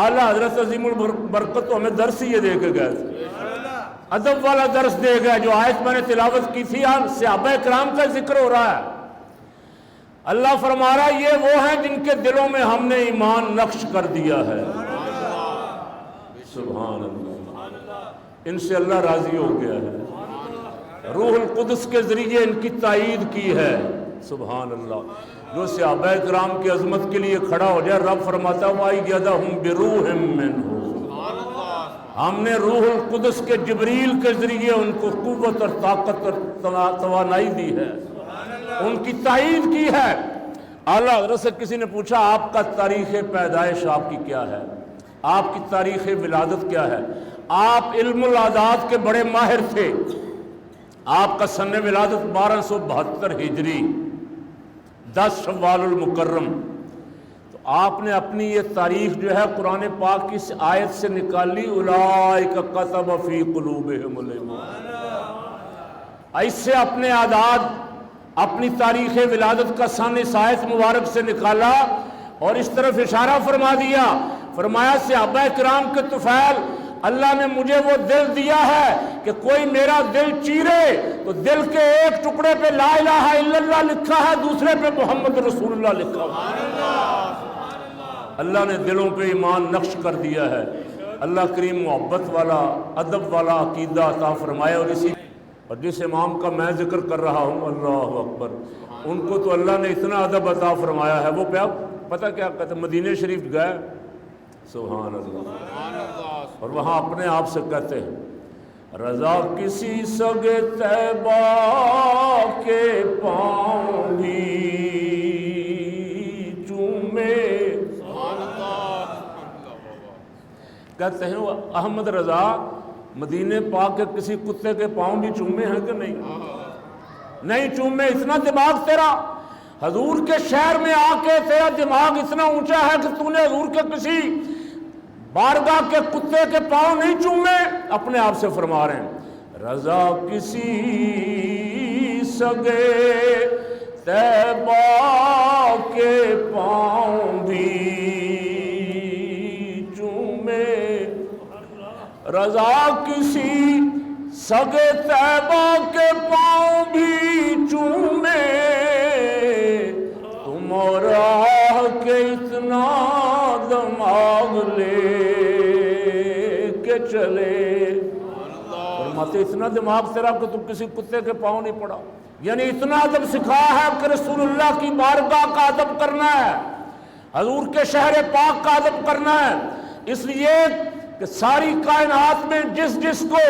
اعلیٰ حضرت عظیم البرکت تو ہمیں درس ہی یہ دے کے گئے تھے، ادب والا درس دے گئے. جو آیت میں نے تلاوت کی تھی صحابہ کرام کا ذکر ہو رہا ہے. اللہ فرما رہا ہے یہ وہ ہیں جن کے دلوں میں ہم نے ایمان نقش کر دیا ہے. سبحان اللہ. ان سے اللہ راضی ہو گیا ہے، روح القدس کے ذریعے ان کی تائید کی ہے. سبحان اللہ. جو صحابہ کرام کی عظمت کے لیے کھڑا ہو جائے، رب فرماتا وَأَيَّدَهُمْ بِرُوحٍ مِّنْهُ، ہم نے روح القدس کے جبریل کے ذریعے ان کو قوت اور طاقت اور توانائی دی ہے، ان کی تائید کی ہے. اعلیٰ حضرت سے کسی نے پوچھا آپ کا تاریخ پیدائش آپ کی کیا ہے، آپ کی تاریخ ولادت کیا ہے؟ آپ علم العادات کے بڑے ماہر تھے. آپ کا سن ولادت 1272 ہجری 10 شوال المکرم. تو آپ نے اپنی یہ تاریخ جو ہے قرآن پاک کی اس آیت سے نکالی، اولئک کتب فی قلوبہم الایمان. ایسے اپنے اعداد، اپنی تاریخ ولادت کا سن اس آیت مبارک سے نکالا اور اس طرف اشارہ فرما دیا. فرمایا صحابہ کرام کے طفیل، اللہ نے مجھے وہ دل دیا ہے کہ کوئی میرا دل چیرے تو دل کے ایک ٹکڑے پہ لا الہ الا اللہ لکھا ہے، دوسرے پہ محمد رسول اللہ لکھا ہوا. اللہ نے دلوں پہ ایمان نقش کر دیا ہے. اللہ کریم محبت والا، ادب والا عقیدہ عطا فرمائے. اور جس امام کا میں ذکر کر رہا ہوں، اللہ اکبر، ان کو تو اللہ نے اتنا ادب عطا فرمایا ہے. وہ پتہ کیا کہتے ہیں، مدینہ شریف گئے، سبحان اللہ، اور وہاں اپنے آپ سے کہتے ہیں رضا کسی سگے طیبہ کے پاؤں بھی چومے. کہتے ہیں وہ احمد رضا مدینہ پاک کے کسی کتے کے پاؤں بھی چومے ہیں کہ نہیں؟ نہیں چومے. اتنا دماغ تیرا حضور کے شہر میں آ کے تیرا دماغ اتنا اونچا ہے کہ تو نے حضور کے کسی بارگاہ کے کتے کے پاؤں نہیں چومے. اپنے آپ سے فرما رہے ہیں رضا کسی سگے طیبہ کے پاؤں بھی چومے. رضا کسی سگے طیبہ کے پاؤں بھی چومے. تم اور آہ کے اتنا دماغ لے کے چلے. فرماتے اتنا دماغ تیرا کہ تم کسی کتے کے پاؤں نہیں پڑا. یعنی اتنا ادب سکھا ہے کہ رسول اللہ کی بارگاہ کا ادب کرنا ہے، حضور کے شہر پاک کا ادب کرنا ہے. اس لیے کہ ساری کائنات میں جس جس کو